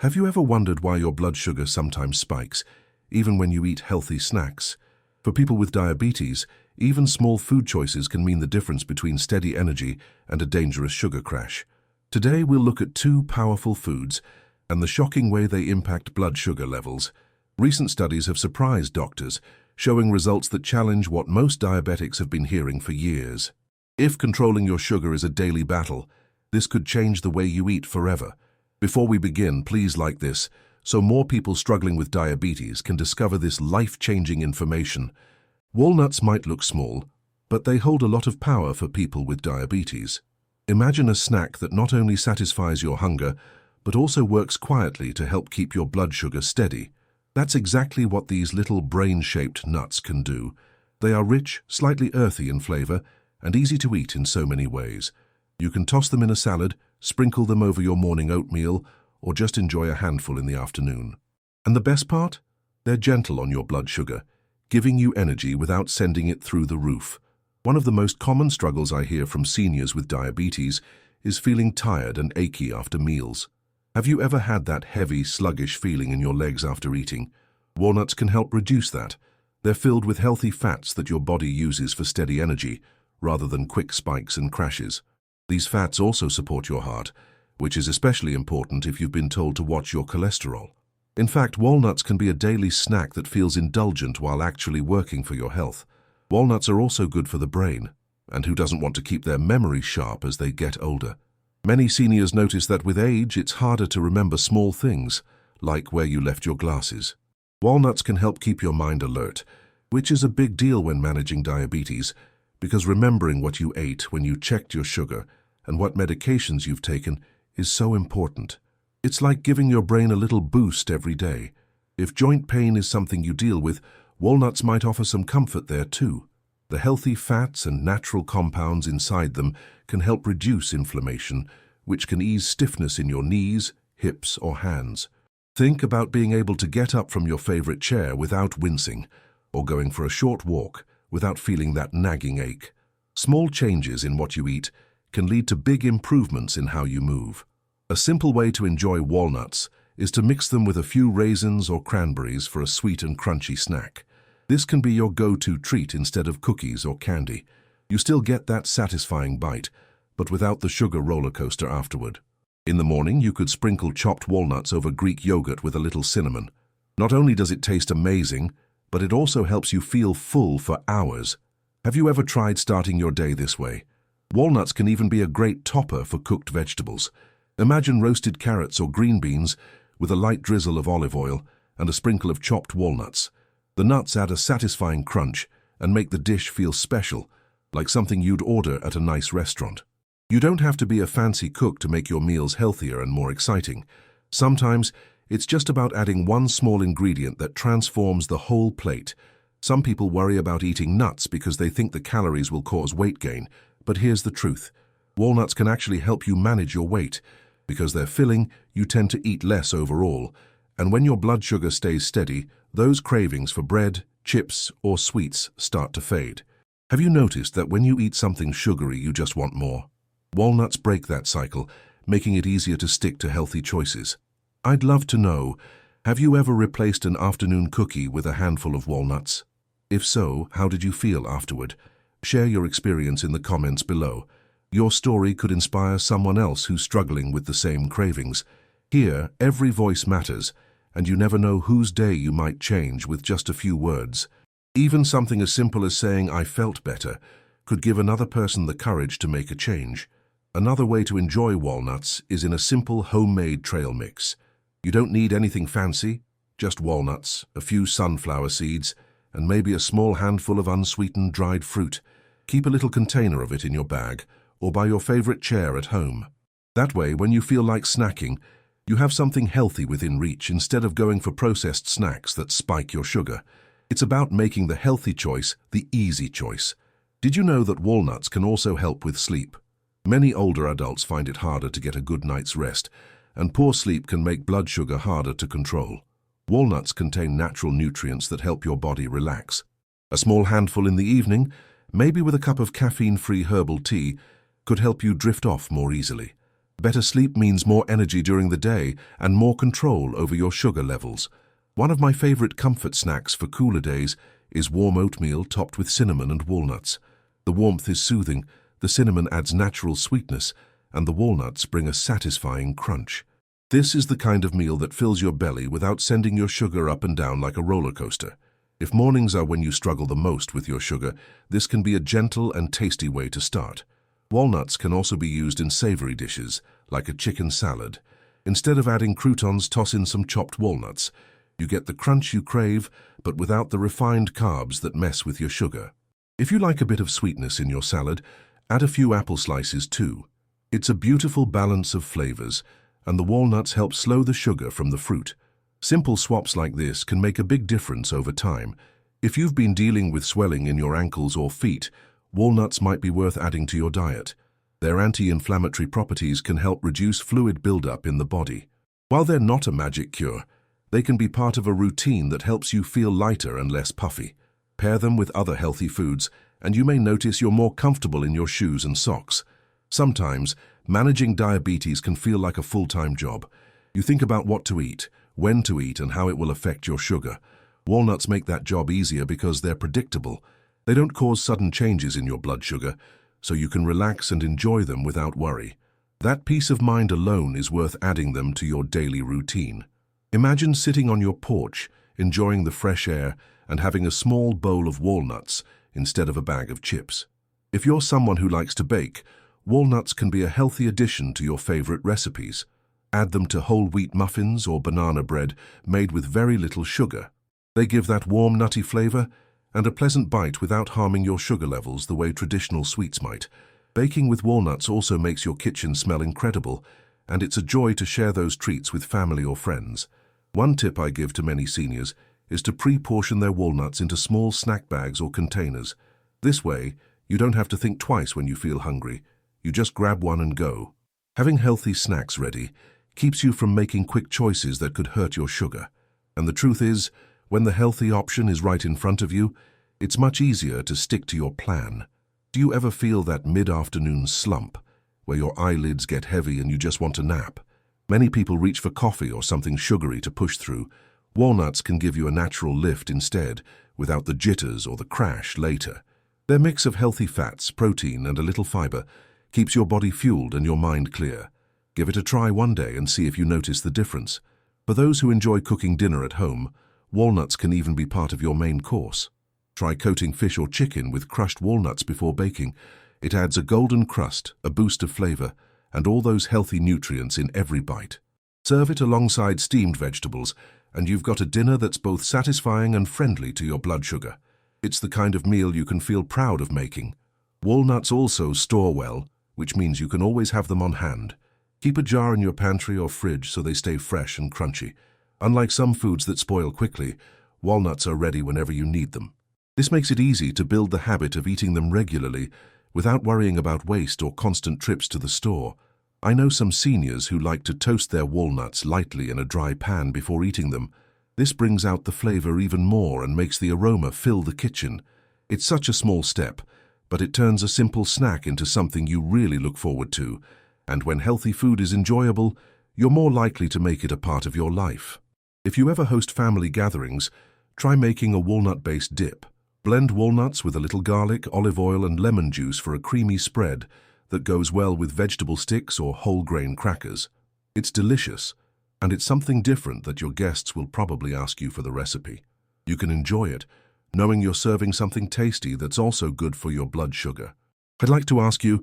Have you ever wondered why your blood sugar sometimes spikes, even when you eat healthy snacks? For people with diabetes, even small food choices can mean the difference between steady energy and a dangerous sugar crash. Today we'll look at two powerful foods and the shocking way they impact blood sugar levels. Recent studies have surprised doctors, showing results that challenge what most diabetics have been hearing for years. If controlling your sugar is a daily battle, this could change the way you eat forever. Before we begin, please like this, so more people struggling with diabetes can discover this life-changing information. Walnuts might look small, but they hold a lot of power for people with diabetes. Imagine a snack that not only satisfies your hunger, but also works quietly to help keep your blood sugar steady. That's exactly what these little brain-shaped nuts can do. They are rich, slightly earthy in flavor, and easy to eat in so many ways. You can toss them in a salad, sprinkle them over your morning oatmeal, or just enjoy a handful in the afternoon. And the best part? They're gentle on your blood sugar, giving you energy without sending it through the roof. One of the most common struggles I hear from seniors with diabetes is feeling tired and achy after meals. Have you ever had that heavy, sluggish feeling in your legs after eating? Walnuts can help reduce that. They're filled with healthy fats that your body uses for steady energy, rather than quick spikes and crashes. These fats also support your heart, which is especially important if you've been told to watch your cholesterol. In fact, walnuts can be a daily snack that feels indulgent while actually working for your health. Walnuts are also good for the brain, and who doesn't want to keep their memory sharp as they get older? Many seniors notice that with age, it's harder to remember small things, like where you left your glasses. Walnuts can help keep your mind alert, which is a big deal when managing diabetes, because remembering what you ate when you checked your sugar and what medications you've taken is so important. It's like giving your brain a little boost every day. If joint pain is something you deal with, walnuts might offer some comfort there too. The healthy fats and natural compounds inside them can help reduce inflammation, which can ease stiffness in your knees, hips, or hands. Think about being able to get up from your favorite chair without wincing, or going for a short walk without feeling that nagging ache. Small changes in what you eat can lead to big improvements in how you move. A simple way to enjoy walnuts is to mix them with a few raisins or cranberries for a sweet and crunchy snack. This can be your go-to treat instead of cookies or candy. You still get that satisfying bite, but without the sugar roller coaster afterward. In the morning, you could sprinkle chopped walnuts over Greek yogurt with a little cinnamon. Not only does it taste amazing, but it also helps you feel full for hours. Have you ever tried starting your day this way? Walnuts can even be a great topper for cooked vegetables. Imagine roasted carrots or green beans with a light drizzle of olive oil and a sprinkle of chopped walnuts. The nuts add a satisfying crunch and make the dish feel special, like something you'd order at a nice restaurant. You don't have to be a fancy cook to make your meals healthier and more exciting. Sometimes it's just about adding one small ingredient that transforms the whole plate. Some people worry about eating nuts because they think the calories will cause weight gain, but here's the truth. Walnuts can actually help you manage your weight. Because they're filling, you tend to eat less overall, and when your blood sugar stays steady, those cravings for bread, chips, or sweets start to fade. Have you noticed that when you eat something sugary, you just want more? Walnuts break that cycle, making it easier to stick to healthy choices. I'd love to know, have you ever replaced an afternoon cookie with a handful of walnuts? If so, how did you feel afterward? Share your experience in the comments below. Your story could inspire someone else who's struggling with the same cravings. Here, every voice matters, and you never know whose day you might change with just a few words. Even something as simple as saying, "I felt better," could give another person the courage to make a change. Another way to enjoy walnuts is in a simple homemade trail mix. You don't need anything fancy, just walnuts, a few sunflower seeds, and maybe a small handful of unsweetened dried fruit. Keep a little container of it in your bag or by your favorite chair at home. That way, when you feel like snacking, you have something healthy within reach instead of going for processed snacks that spike your sugar. It's about making the healthy choice the easy choice. Did you know that walnuts can also help with sleep? Many older adults find it harder to get a good night's rest, and poor sleep can make blood sugar harder to control. Walnuts contain natural nutrients that help your body relax. A small handful in the evening, maybe with a cup of caffeine-free herbal tea, could help you drift off more easily. Better sleep means more energy during the day and more control over your sugar levels. One of my favorite comfort snacks for cooler days is warm oatmeal topped with cinnamon and walnuts. The warmth is soothing, the cinnamon adds natural sweetness, and the walnuts bring a satisfying crunch. This is the kind of meal that fills your belly without sending your sugar up and down like a roller coaster. If mornings are when you struggle the most with your sugar, this can be a gentle and tasty way to start. Walnuts can also be used in savory dishes, like a chicken salad. Instead of adding croutons, toss in some chopped walnuts. You get the crunch you crave, but without the refined carbs that mess with your sugar. If you like a bit of sweetness in your salad, add a few apple slices too. It's a beautiful balance of flavors, and the walnuts help slow the sugar from the fruit. Simple swaps like this can make a big difference over time. If you've been dealing with swelling in your ankles or feet, walnuts might be worth adding to your diet. Their anti-inflammatory properties can help reduce fluid buildup in the body. While they're not a magic cure, they can be part of a routine that helps you feel lighter and less puffy. Pair them with other healthy foods, and you may notice you're more comfortable in your shoes and socks. Sometimes, managing diabetes can feel like a full-time job. You think about what to eat, when to eat, and how it will affect your sugar. Walnuts make that job easier because they're predictable. They don't cause sudden changes in your blood sugar, so you can relax and enjoy them without worry. That peace of mind alone is worth adding them to your daily routine. Imagine sitting on your porch, enjoying the fresh air, and having a small bowl of walnuts instead of a bag of chips. If you're someone who likes to bake, walnuts can be a healthy addition to your favorite recipes. Add them to whole wheat muffins or banana bread made with very little sugar. They give that warm, nutty flavor and a pleasant bite without harming your sugar levels the way traditional sweets might. Baking with walnuts also makes your kitchen smell incredible, and it's a joy to share those treats with family or friends. One tip I give to many seniors is to pre-portion their walnuts into small snack bags or containers. This way, you don't have to think twice when you feel hungry. You just grab one and go. Having healthy snacks ready keeps you from making quick choices that could hurt your sugar. And the truth is, when the healthy option is right in front of you, it's much easier to stick to your plan. Do you ever feel that mid-afternoon slump, where your eyelids get heavy and you just want to nap? Many people reach for coffee or something sugary to push through. Walnuts can give you a natural lift instead, without the jitters or the crash later. Their mix of healthy fats, protein, and a little fiber keeps your body fueled and your mind clear. Give it a try one day and see if you notice the difference. For those who enjoy cooking dinner at home, walnuts can even be part of your main course. Try coating fish or chicken with crushed walnuts before baking. It adds a golden crust, a boost of flavor, and all those healthy nutrients in every bite. Serve it alongside steamed vegetables, and you've got a dinner that's both satisfying and friendly to your blood sugar. It's the kind of meal you can feel proud of making. Walnuts also store well, which means you can always have them on hand. Keep a jar in your pantry or fridge so they stay fresh and crunchy. Unlike some foods that spoil quickly, walnuts are ready whenever you need them. This makes it easy to build the habit of eating them regularly without worrying about waste or constant trips to the store. I know some seniors who like to toast their walnuts lightly in a dry pan before eating them. This brings out the flavor even more and makes the aroma fill the kitchen. It's such a small step, but it turns a simple snack into something you really look forward to. And when healthy food is enjoyable, you're more likely to make it a part of your life. If you ever host family gatherings, try making a walnut-based dip. Blend walnuts with a little garlic, olive oil, and lemon juice for a creamy spread that goes well with vegetable sticks or whole grain crackers. It's delicious, and it's something different that your guests will probably ask you for the recipe. You can enjoy it, knowing you're serving something tasty that's also good for your blood sugar. I'd like to ask you,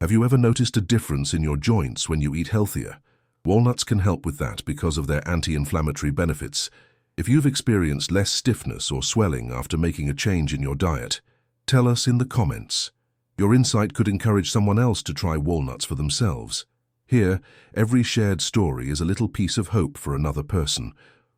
have you ever noticed a difference in your joints when you eat healthier? Walnuts can help with that because of their anti-inflammatory benefits. If you've experienced less stiffness or swelling after making a change in your diet, tell us in the comments. Your insight could encourage someone else to try walnuts for themselves. Here, every shared story is a little piece of hope for another person.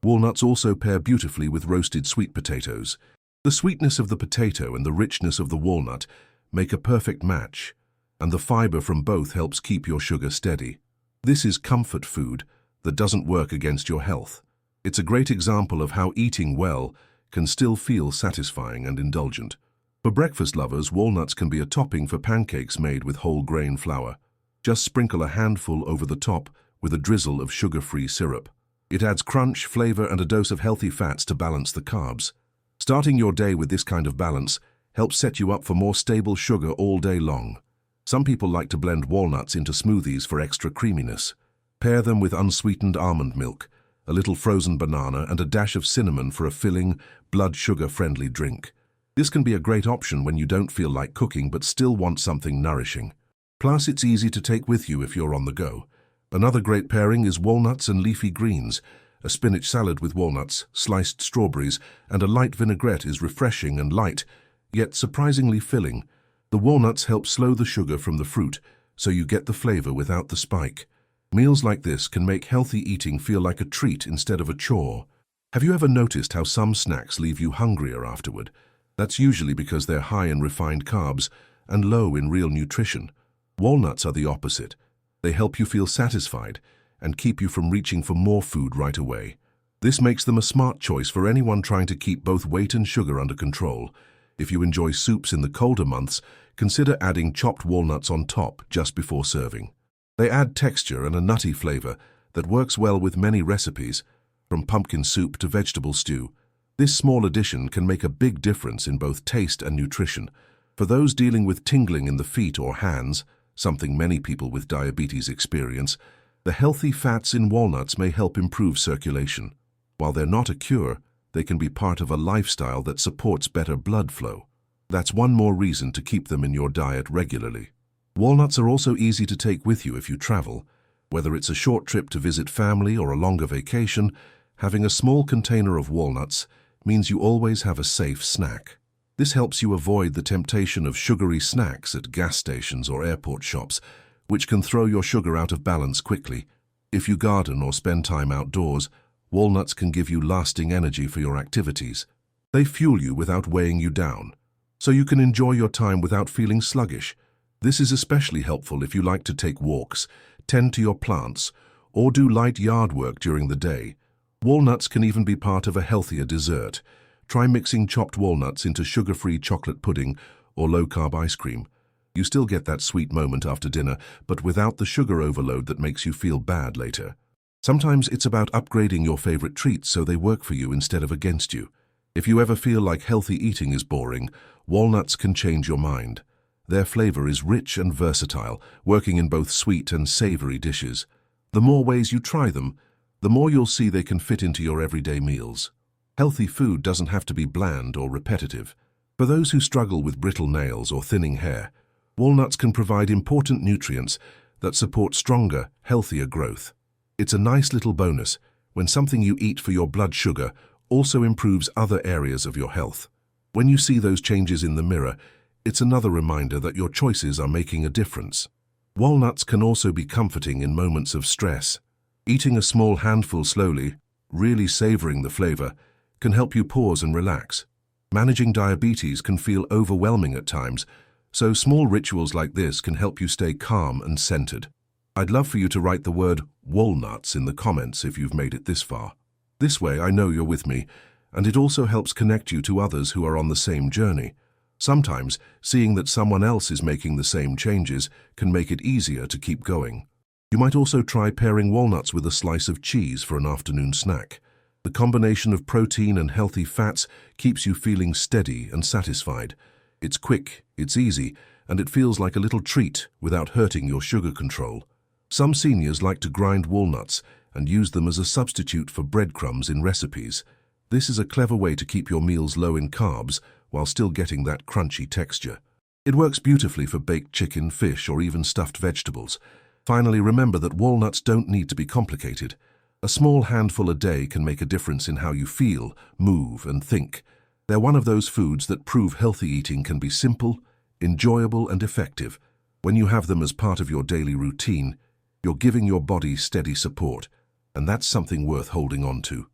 Walnuts also pair beautifully with roasted sweet potatoes. The sweetness of the potato and the richness of the walnut make a perfect match, and the fiber from both helps keep your sugar steady. This is comfort food that doesn't work against your health. It's a great example of how eating well can still feel satisfying and indulgent. For breakfast lovers, walnuts can be a topping for pancakes made with whole grain flour. Just sprinkle a handful over the top with a drizzle of sugar-free syrup. It adds crunch, flavor, and a dose of healthy fats to balance the carbs. Starting your day with this kind of balance helps set you up for more stable sugar all day long. Some people like to blend walnuts into smoothies for extra creaminess. Pair them with unsweetened almond milk, a little frozen banana, and a dash of cinnamon for a filling, blood sugar-friendly drink. This can be a great option when you don't feel like cooking but still want something nourishing. Plus, it's easy to take with you if you're on the go. Another great pairing is walnuts and leafy greens. A spinach salad with walnuts, sliced strawberries, and a light vinaigrette is refreshing and light, yet surprisingly filling. The walnuts help slow the sugar from the fruit, so you get the flavor without the spike. Meals like this can make healthy eating feel like a treat instead of a chore. Have you ever noticed how some snacks leave you hungrier afterward? That's usually because they're high in refined carbs and low in real nutrition. Walnuts are the opposite. They help you feel satisfied and keep you from reaching for more food right away. This makes them a smart choice for anyone trying to keep both weight and sugar under control. If you enjoy soups in the colder months, consider adding chopped walnuts on top just before serving. They add texture and a nutty flavor that works well with many recipes, from pumpkin soup to vegetable stew. This small addition can make a big difference in both taste and nutrition. For those dealing with tingling in the feet or hands, something many people with diabetes experience, the healthy fats in walnuts may help improve circulation. While they're not a cure, they can be part of a lifestyle that supports better blood flow. That's one more reason to keep them in your diet regularly. Walnuts are also easy to take with you if you travel. Whether it's a short trip to visit family or a longer vacation, having a small container of walnuts means you always have a safe snack. This helps you avoid the temptation of sugary snacks at gas stations or airport shops, which can throw your sugar out of balance quickly. If you garden or spend time outdoors, walnuts can give you lasting energy for your activities. They fuel you without weighing you down, so you can enjoy your time without feeling sluggish. This is especially helpful if you like to take walks, tend to your plants, or do light yard work during the day. Walnuts can even be part of a healthier dessert. Try mixing chopped walnuts into sugar-free chocolate pudding or low-carb ice cream. You still get that sweet moment after dinner, but without the sugar overload that makes you feel bad later. Sometimes it's about upgrading your favorite treats so they work for you instead of against you. If you ever feel like healthy eating is boring, walnuts can change your mind. Their flavor is rich and versatile, working in both sweet and savory dishes. The more ways you try them, the more you'll see they can fit into your everyday meals. Healthy food doesn't have to be bland or repetitive. For those who struggle with brittle nails or thinning hair, walnuts can provide important nutrients that support stronger, healthier growth. It's a nice little bonus when something you eat for your blood sugar also improves other areas of your health. When you see those changes in the mirror, it's another reminder that your choices are making a difference. Walnuts can also be comforting in moments of stress. Eating a small handful slowly, really savoring the flavor, can help you pause and relax. Managing diabetes can feel overwhelming at times, so small rituals like this can help you stay calm and centered. I'd love for you to write the word walnuts in the comments if you've made it this far. This way I know you're with me, and it also helps connect you to others who are on the same journey. Sometimes, seeing that someone else is making the same changes can make it easier to keep going. You might also try pairing walnuts with a slice of cheese for an afternoon snack. The combination of protein and healthy fats keeps you feeling steady and satisfied. It's quick, it's easy, and it feels like a little treat without hurting your sugar control. Some seniors like to grind walnuts and use them as a substitute for breadcrumbs in recipes. This is a clever way to keep your meals low in carbs while still getting that crunchy texture. It works beautifully for baked chicken, fish, or even stuffed vegetables. Finally, remember that walnuts don't need to be complicated. A small handful a day can make a difference in how you feel, move, and think. They're one of those foods that prove healthy eating can be simple, enjoyable, and effective. When you have them as part of your daily routine, you're giving your body steady support, and that's something worth holding on to.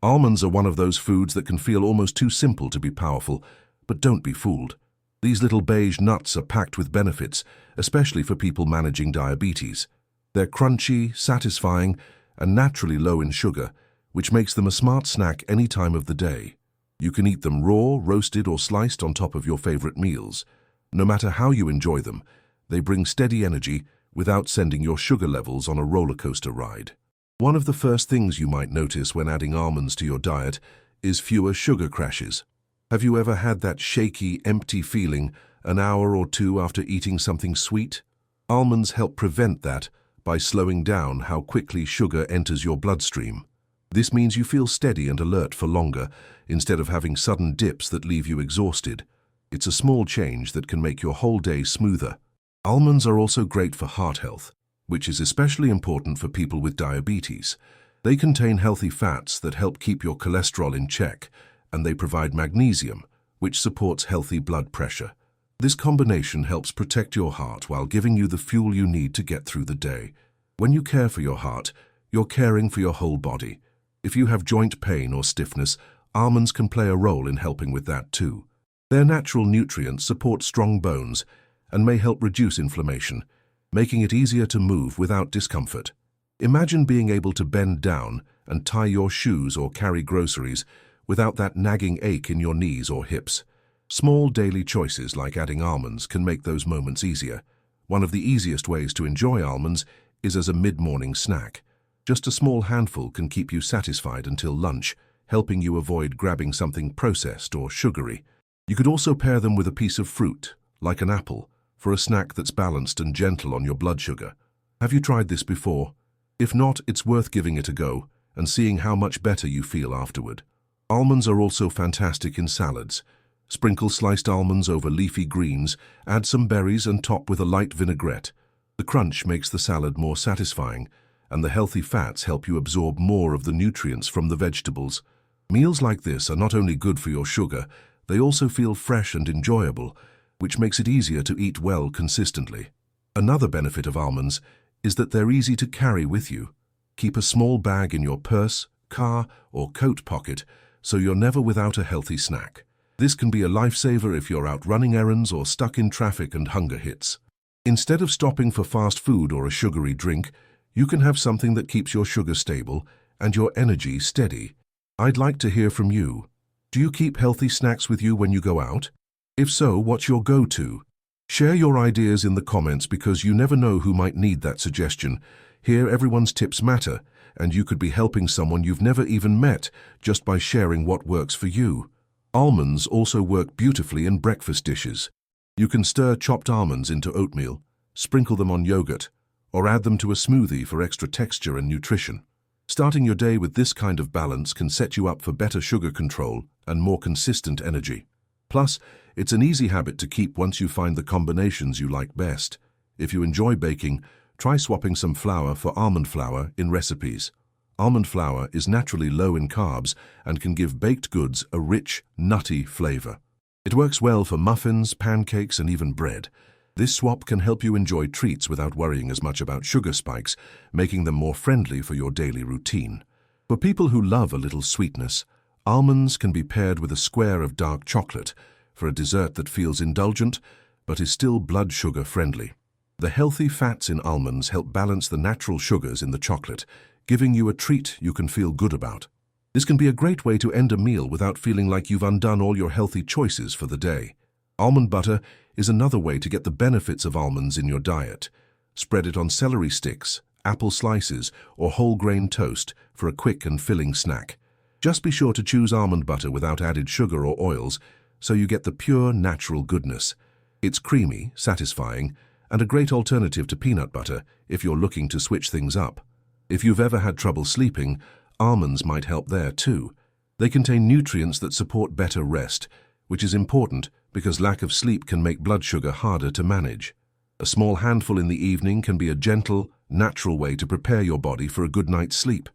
Almonds are one of those foods that can feel almost too simple to be powerful, but don't be fooled. These little beige nuts are packed with benefits, especially for people managing diabetes. They're crunchy, satisfying, and naturally low in sugar, which makes them a smart snack any time of the day. You can eat them raw, roasted, or sliced on top of your favorite meals. No matter how you enjoy them, they bring steady energy, without sending your sugar levels on a roller coaster ride. One of the first things you might notice when adding almonds to your diet is fewer sugar crashes. Have you ever had that shaky, empty feeling an hour or two after eating something sweet? Almonds help prevent that by slowing down how quickly sugar enters your bloodstream. This means you feel steady and alert for longer, instead of having sudden dips that leave you exhausted. It's a small change that can make your whole day smoother. Almonds are also great for heart health, which is especially important for people with diabetes. They contain healthy fats that help keep your cholesterol in check, and they provide magnesium, which supports healthy blood pressure. This combination helps protect your heart while giving you the fuel you need to get through the day. When you care for your heart, you're caring for your whole body. If you have joint pain or stiffness, almonds can play a role in helping with that too. Their natural nutrients support strong bones and may help reduce inflammation, making it easier to move without discomfort. Imagine being able to bend down and tie your shoes or carry groceries without that nagging ache in your knees or hips. Small daily choices like adding almonds can make those moments easier. One of the easiest ways to enjoy almonds is as a mid-morning snack. Just a small handful can keep you satisfied until lunch, helping you avoid grabbing something processed or sugary. You could also pair them with a piece of fruit, like an apple, for a snack that's balanced and gentle on your blood sugar. Have you tried this before? If not, it's worth giving it a go and seeing how much better you feel afterward. Almonds are also fantastic in salads. Sprinkle sliced almonds over leafy greens, add some berries and top with a light vinaigrette. The crunch makes the salad more satisfying, and the healthy fats help you absorb more of the nutrients from the vegetables. Meals like this are not only good for your sugar, they also feel fresh and enjoyable, which makes it easier to eat well consistently. Another benefit of almonds is that they're easy to carry with you. Keep a small bag in your purse, car, or coat pocket so you're never without a healthy snack. This can be a lifesaver if you're out running errands or stuck in traffic and hunger hits. Instead of stopping for fast food or a sugary drink, you can have something that keeps your sugar stable and your energy steady. I'd like to hear from you. Do you keep healthy snacks with you when you go out? If so, what's your go-to? Share your ideas in the comments because you never know who might need that suggestion. Here, everyone's tips matter, and you could be helping someone you've never even met just by sharing what works for you. Almonds also work beautifully in breakfast dishes. You can stir chopped almonds into oatmeal, sprinkle them on yogurt, or add them to a smoothie for extra texture and nutrition. Starting your day with this kind of balance can set you up for better sugar control and more consistent energy. Plus, it's an easy habit to keep once you find the combinations you like best. If you enjoy baking, try swapping some flour for almond flour in recipes. Almond flour is naturally low in carbs and can give baked goods a rich, nutty flavor. It works well for muffins, pancakes, and even bread. This swap can help you enjoy treats without worrying as much about sugar spikes, making them more friendly for your daily routine. For people who love a little sweetness, almonds can be paired with a square of dark chocolate for a dessert that feels indulgent but is still blood sugar friendly. The healthy fats in almonds help balance the natural sugars in the chocolate, giving you a treat you can feel good about. This can be a great way to end a meal without feeling like you've undone all your healthy choices for the day. Almond butter is another way to get the benefits of almonds in your diet. Spread it on celery sticks, apple slices, or whole grain toast for a quick and filling snack. Just be sure to choose almond butter without added sugar or oils so you get the pure, natural goodness. It's creamy, satisfying, and a great alternative to peanut butter if you're looking to switch things up. If you've ever had trouble sleeping, almonds might help there too. They contain nutrients that support better rest, which is important because lack of sleep can make blood sugar harder to manage. A small handful in the evening can be a gentle, natural way to prepare your body for a good night's sleep.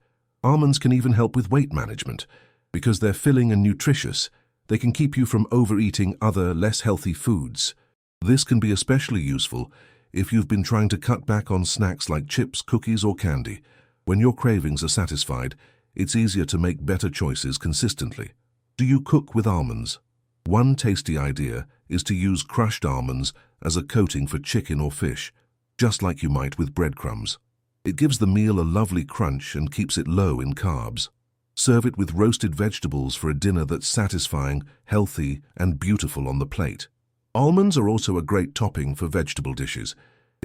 Almonds can even help with weight management. Because they're filling and nutritious, they can keep you from overeating other, less healthy foods. This can be especially useful if you've been trying to cut back on snacks like chips, cookies, or candy. When your cravings are satisfied, it's easier to make better choices consistently. Do you cook with almonds? One tasty idea is to use crushed almonds as a coating for chicken or fish, just like you might with breadcrumbs. It gives the meal a lovely crunch and keeps it low in carbs. Serve it with roasted vegetables for a dinner that's satisfying, healthy, and beautiful on the plate. Almonds are also a great topping for vegetable dishes.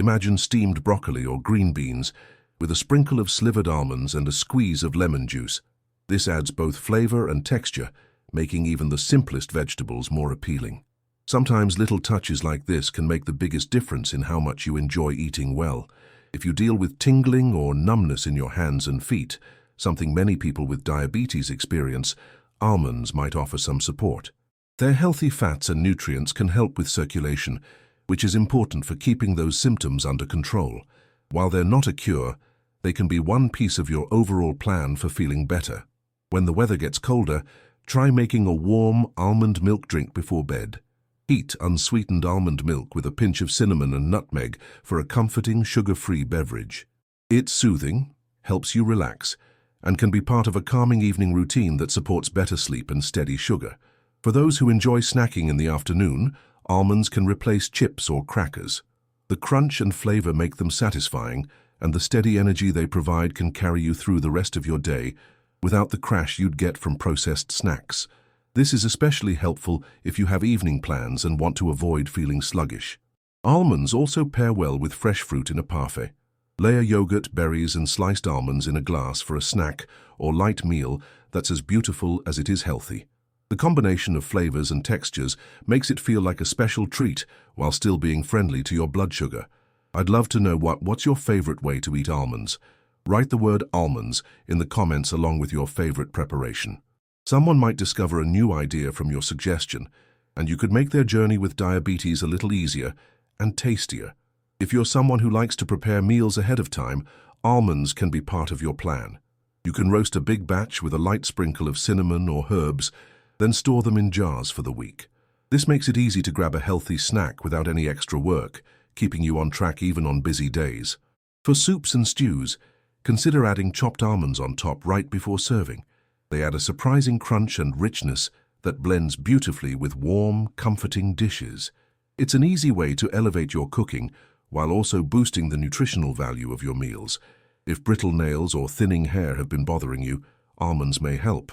Imagine steamed broccoli or green beans with a sprinkle of slivered almonds and a squeeze of lemon juice. This adds both flavor and texture, making even the simplest vegetables more appealing. Sometimes little touches like this can make the biggest difference in how much you enjoy eating well. If you deal with tingling or numbness in your hands and feet, something many people with diabetes experience, almonds might offer some support. Their healthy fats and nutrients can help with circulation, which is important for keeping those symptoms under control. While they're not a cure, they can be one piece of your overall plan for feeling better. When the weather gets colder, try making a warm almond milk drink before bed. Heat unsweetened almond milk with a pinch of cinnamon and nutmeg for a comforting, sugar-free beverage. It's soothing, helps you relax, and can be part of a calming evening routine that supports better sleep and steady sugar. For those who enjoy snacking in the afternoon, almonds can replace chips or crackers. The crunch and flavor make them satisfying, and the steady energy they provide can carry you through the rest of your day without the crash you'd get from processed snacks. This is especially helpful if you have evening plans and want to avoid feeling sluggish. Almonds also pair well with fresh fruit in a parfait. Layer yogurt, berries, and sliced almonds in a glass for a snack or light meal that's as beautiful as it is healthy. The combination of flavors and textures makes it feel like a special treat while still being friendly to your blood sugar. I'd love to know what's your favorite way to eat almonds. Write the word almonds in the comments along with your favorite preparation. Someone might discover a new idea from your suggestion, and you could make their journey with diabetes a little easier and tastier. If you're someone who likes to prepare meals ahead of time, almonds can be part of your plan. You can roast a big batch with a light sprinkle of cinnamon or herbs, then store them in jars for the week. This makes it easy to grab a healthy snack without any extra work, keeping you on track even on busy days. For soups and stews, consider adding chopped almonds on top right before serving. They add a surprising crunch and richness that blends beautifully with warm, comforting dishes. It's an easy way to elevate your cooking while also boosting the nutritional value of your meals. If brittle nails or thinning hair have been bothering you, almonds may help.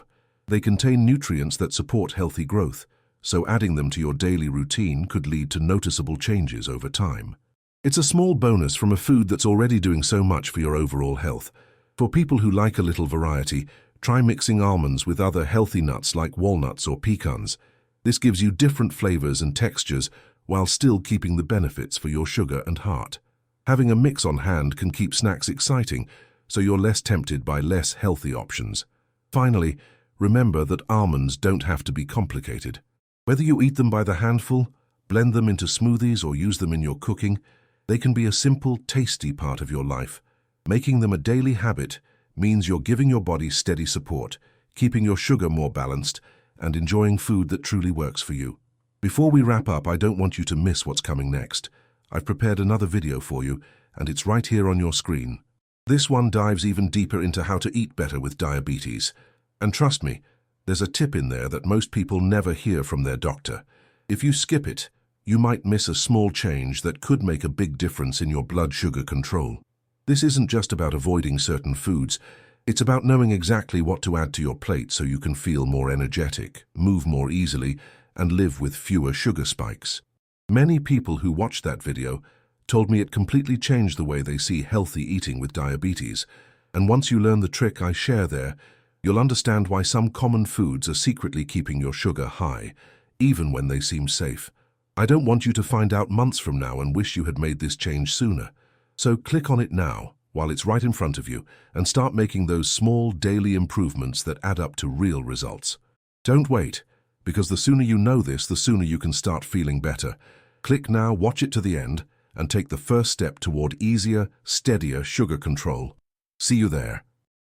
They contain nutrients that support healthy growth, so adding them to your daily routine could lead to noticeable changes over time. It's a small bonus from a food that's already doing so much for your overall health. For people who like a little variety, try mixing almonds with other healthy nuts like walnuts or pecans. This gives you different flavors and textures while still keeping the benefits for your sugar and heart. Having a mix on hand can keep snacks exciting, so you're less tempted by less healthy options. Finally, remember that almonds don't have to be complicated. Whether you eat them by the handful, blend them into smoothies, or use them in your cooking, they can be a simple, tasty part of your life. Making them a daily habit means you're giving your body steady support, keeping your sugar more balanced, and enjoying food that truly works for you. Before we wrap up, I don't want you to miss what's coming next. I've prepared another video for you, and it's right here on your screen. This one dives even deeper into how to eat better with diabetes. And trust me, there's a tip in there that most people never hear from their doctor. If you skip it, you might miss a small change that could make a big difference in your blood sugar control. This isn't just about avoiding certain foods. It's about knowing exactly what to add to your plate so you can feel more energetic, move more easily, and live with fewer sugar spikes. Many people who watched that video told me it completely changed the way they see healthy eating with diabetes. And once you learn the trick I share there, you'll understand why some common foods are secretly keeping your sugar high, even when they seem safe. I don't want you to find out months from now and wish you had made this change sooner. So click on it now, while it's right in front of you, and start making those small daily improvements that add up to real results. Don't wait, because the sooner you know this, the sooner you can start feeling better. Click now, watch it to the end, and take the first step toward easier, steadier sugar control. See you there.